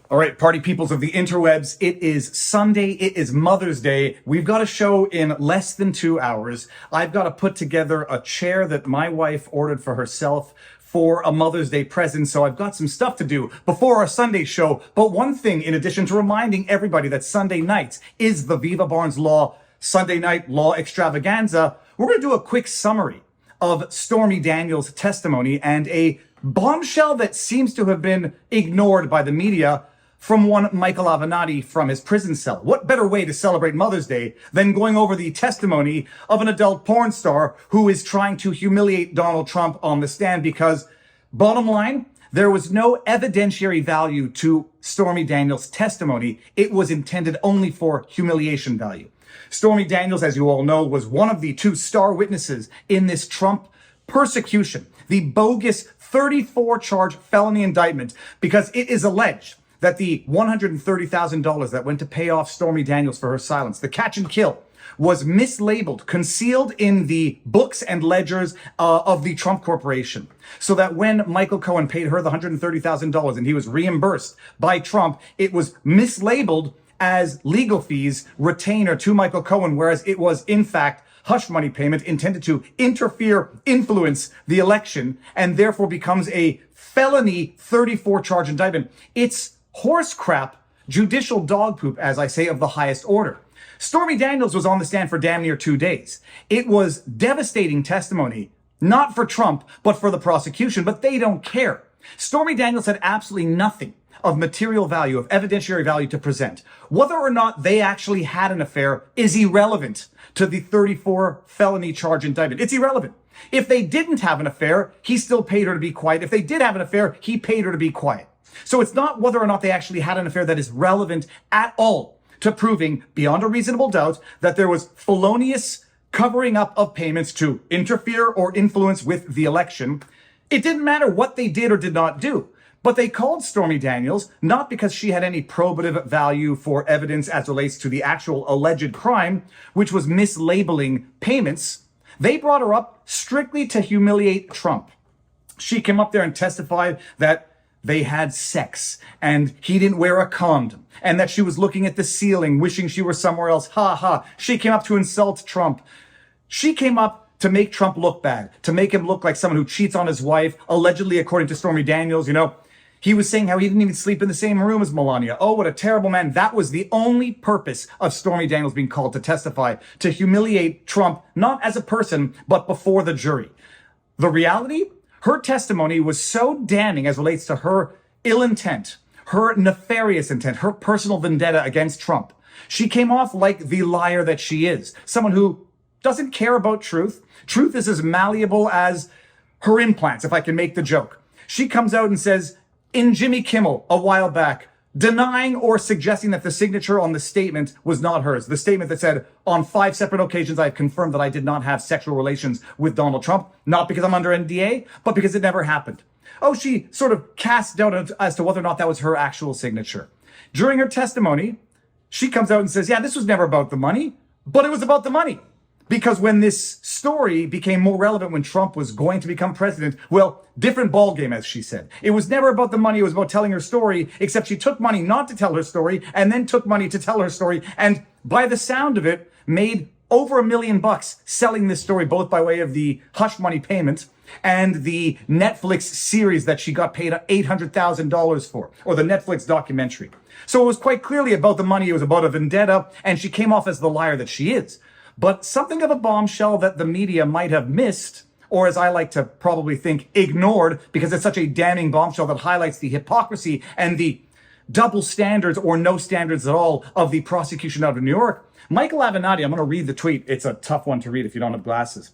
All right, party peoples of the interwebs, it is Sunday, it is Mother's Day. We've got a show in less than 2 hours. I've got to put together a chair that my wife ordered for herself for a Mother's Day present, so I've got some stuff to do before our Sunday show. But one thing, in addition to reminding everybody that Sunday nights is the Viva Barnes Law Sunday Night Law Extravaganza, we're going to do a quick summary of Stormy Daniels' testimony and a bombshell that seems to have been ignored by the media from one Michael Avenatti from his prison cell. What better way to celebrate Mother's Day than going over the testimony of an adult porn star who is trying to humiliate Donald Trump on the stand? Because, bottom line, there was no evidentiary value to Stormy Daniels' testimony. It was intended only for humiliation value. Stormy Daniels, as you all know, was one of the two star witnesses in this Trump persecution, the bogus 34-charge felony indictment, because it is alleged that the $130,000 that went to pay off Stormy Daniels for her silence, the catch and kill, was mislabeled, concealed in the books and ledgers of the Trump Corporation. So that when Michael Cohen paid her the $130,000 and he was reimbursed by Trump, it was mislabeled as legal fees retainer to Michael Cohen, whereas it was, in fact, hush money payment intended to influence the election, and therefore becomes a felony 34-charge indictment. It's horse crap, judicial dog poop, as I say, of the highest order. Stormy Daniels was on the stand for damn near 2 days. It was devastating testimony, not for Trump, but for the prosecution, but they don't care. Stormy Daniels had absolutely nothing of material value, of evidentiary value to present. Whether or not they actually had an affair is irrelevant to the 34 felony charge indictment. It's irrelevant. If they didn't have an affair, he still paid her to be quiet. If they did have an affair, he paid her to be quiet. So it's not whether or not they actually had an affair that is relevant at all to proving beyond a reasonable doubt that there was felonious covering up of payments to interfere or influence with the election. It didn't matter what they did or did not do. But they called Stormy Daniels not because she had any probative value for evidence as relates to the actual alleged crime, which was mislabeling payments. They brought her up strictly to humiliate Trump. She came up there and testified that they had sex and he didn't wear a condom and that she was looking at the ceiling, wishing she were somewhere else. Ha ha. She came up to insult Trump. She came up to make Trump look bad, to make him look like someone who cheats on his wife, allegedly, according to Stormy Daniels. He was saying how he didn't even sleep in the same room as Melania. Oh, what a terrible man. That was the only purpose of Stormy Daniels being called to testify, to humiliate Trump, not as a person, but before the jury. The reality? Her testimony was so damning as relates to her ill intent, her nefarious intent, her personal vendetta against Trump. She came off like the liar that she is, someone who doesn't care about truth. Truth is as malleable as her implants, if I can make the joke. She comes out and says, in Jimmy Kimmel a while back, denying or suggesting that the signature on the statement was not hers. The statement that said, on 5 separate occasions, I have confirmed that I did not have sexual relations with Donald Trump, not because I'm under NDA, but because it never happened. Oh, she sort of cast doubt as to whether or not that was her actual signature. During her testimony, she comes out and says, yeah, this was never about the money, but it was about the money. Because when this story became more relevant when Trump was going to become president, well, different ballgame, as she said. It was never about the money, it was about telling her story, except she took money not to tell her story, and then took money to tell her story, and by the sound of it, made over $1 million selling this story, both by way of the hush money payment and the Netflix series that she got paid $800,000 for, or the Netflix documentary. So it was quite clearly about the money, it was about a vendetta, and she came off as the liar that she is. But something of a bombshell that the media might have missed, or as I like to probably think, ignored, because it's such a damning bombshell that highlights the hypocrisy and the double standards or no standards at all of the prosecution out of New York. Michael Avenatti, I'm going to read the tweet. It's a tough one to read if you don't have glasses.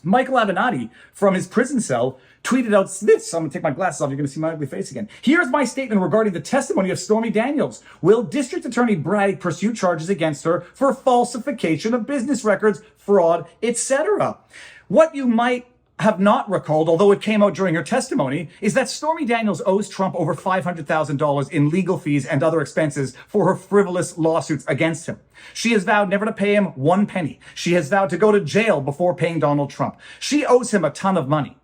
Michael Avenatti, from his prison cell, tweeted out this. I'm going to take my glasses off. You're going to see my ugly face again. Here's my statement regarding the testimony of Stormy Daniels. Will District Attorney Bragg pursue charges against her for falsification of business records, fraud, etc.? What you might have not recalled, although it came out during her testimony, is that Stormy Daniels owes Trump over $500,000 in legal fees and other expenses for her frivolous lawsuits against him. She has vowed never to pay him 1 penny. She has vowed to go to jail before paying Donald Trump. She owes him a ton of money.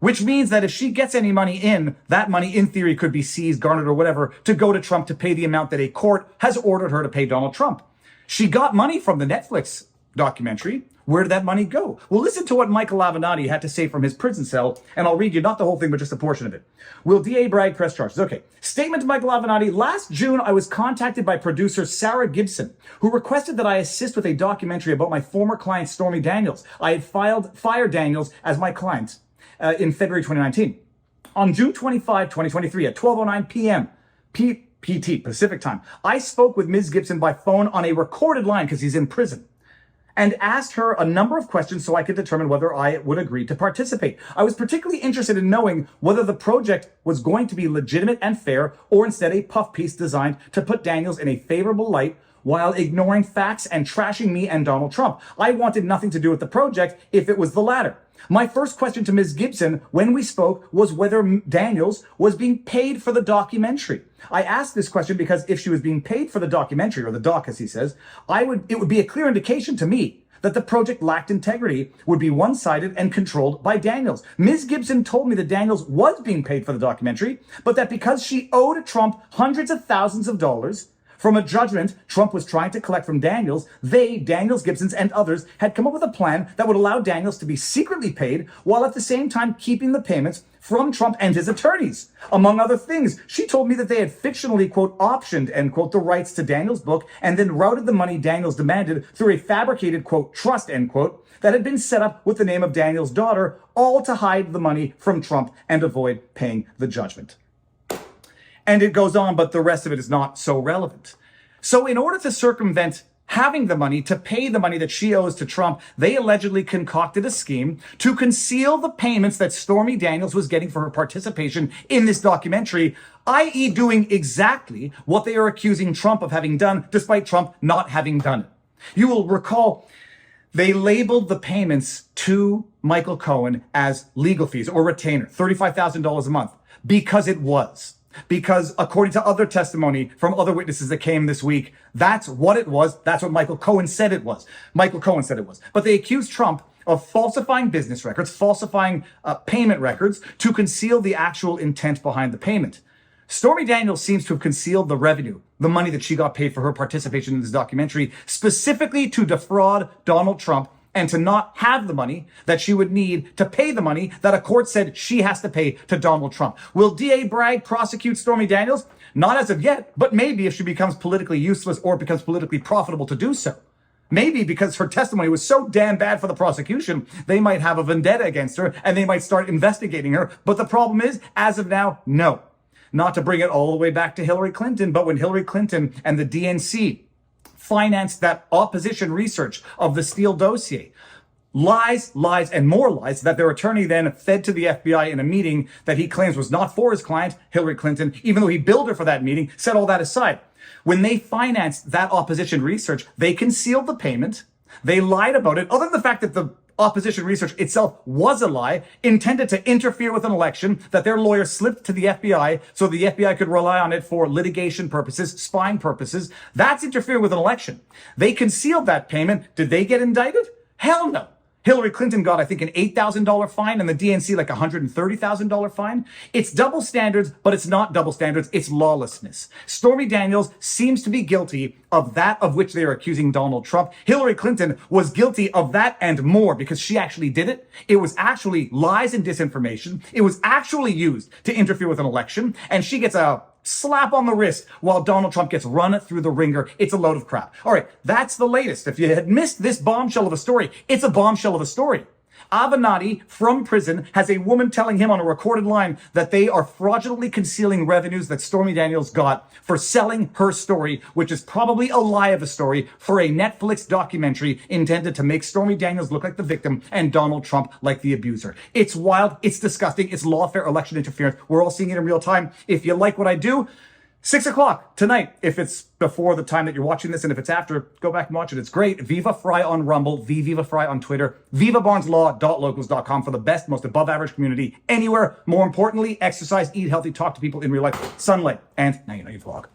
which means that if she gets any money in, that money in theory could be seized, garnered, or whatever to go to Trump to pay the amount that a court has ordered her to pay Donald Trump. She got money from the Netflix documentary. Where did that money go? Well, listen to what Michael Avenatti had to say from his prison cell, and I'll read you not the whole thing, but just a portion of it. Will DA Bragg press charges? Okay. Statement to Michael Avenatti. Last June, I was contacted by producer Sarah Gibson, who requested that I assist with a documentary about my former client, Stormy Daniels. I had fired Daniels as my client in February 2019. On June 25, 2023, at 12:09 p.m., PT, Pacific time, I spoke with Ms. Gibson by phone on a recorded line because he's in prison, and asked her a number of questions so I could determine whether I would agree to participate. I was particularly interested in knowing whether the project was going to be legitimate and fair, or instead a puff piece designed to put Daniels in a favorable light while ignoring facts and trashing me and Donald Trump. I wanted nothing to do with the project if it was the latter. My first question to Ms. Gibson when we spoke was whether Daniels was being paid for the documentary. I asked this question because if she was being paid for the documentary, or the doc as he says, it would be a clear indication to me that the project lacked integrity, would be one-sided and controlled by Daniels. Ms. Gibson told me that Daniels was being paid for the documentary, but that because she owed Trump hundreds of thousands of dollars from a judgment Trump was trying to collect from Daniels, Daniels, Gibsons, and others had come up with a plan that would allow Daniels to be secretly paid while at the same time keeping the payments from Trump and his attorneys. Among other things, she told me that they had fictionally, quote, optioned, end quote, the rights to Daniels' book and then routed the money Daniels demanded through a fabricated, quote, trust, end quote, that had been set up with the name of Daniels' daughter, all to hide the money from Trump and avoid paying the judgment. And it goes on, but the rest of it is not so relevant. So in order to circumvent having the money, to pay the money that she owes to Trump, they allegedly concocted a scheme to conceal the payments that Stormy Daniels was getting for her participation in this documentary, i.e. doing exactly what they are accusing Trump of having done, despite Trump not having done it. You will recall they labeled the payments to Michael Cohen as legal fees or retainer, $35,000 a month, because it was. Because according to other testimony from other witnesses that came this week, that's what it was. That's what Michael Cohen said it was. Michael Cohen said it was. But they accused Trump of falsifying business records, falsifying payment records to conceal the actual intent behind the payment. Stormy Daniels seems to have concealed the revenue, the money that she got paid for her participation in this documentary, specifically to defraud Donald Trump and to not have the money that she would need to pay the money that a court said she has to pay to Donald Trump. Will DA Bragg prosecute Stormy Daniels? Not as of yet, but maybe if she becomes politically useless or becomes politically profitable to do so. Maybe because her testimony was so damn bad for the prosecution, they might have a vendetta against her and they might start investigating her. But the problem is, as of now, no. Not to bring it all the way back to Hillary Clinton, but when Hillary Clinton and the DNC financed that opposition research of the Steele dossier. Lies, and more lies that their attorney then fed to the FBI in a meeting that he claims was not for his client, Hillary Clinton, even though he billed her for that meeting. Set all that aside. When they financed that opposition research, they concealed the payment. They lied about it, other than the fact that the opposition research itself was a lie, intended to interfere with an election, that their lawyer slipped to the FBI so the FBI could rely on it for litigation purposes, spying purposes. That's interfering with an election. They concealed that payment. Did they get indicted? Hell no. Hillary Clinton got, I think, an $8,000 fine and the DNC like a $130,000 fine. It's double standards, but it's not double standards. It's lawlessness. Stormy Daniels seems to be guilty of that of which they are accusing Donald Trump. Hillary Clinton was guilty of that and more because she actually did it. It was actually lies and disinformation. It was actually used to interfere with an election, and she gets a slap on the wrist while Donald Trump gets run through the ringer. It's a load of crap. All right, that's the latest. If you had missed this bombshell of a story, it's a bombshell of a story. Avenatti from prison has a woman telling him on a recorded line that they are fraudulently concealing revenues that Stormy Daniels got for selling her story, which is probably a lie of a story, for a Netflix documentary intended to make Stormy Daniels look like the victim and Donald Trump like the abuser. It's wild. It's disgusting. It's lawfare election interference. We're all seeing it in real time. If you like what I do, 6 o'clock tonight, if it's before the time that you're watching this, and if it's after, go back and watch it. It's great. Viva Frei on Rumble, Viva Frei on Twitter, vivabarneslaw.locals.com for the best, most above average community anywhere. More importantly, exercise, eat healthy, talk to people in real life, sunlight, and now you know you vlog.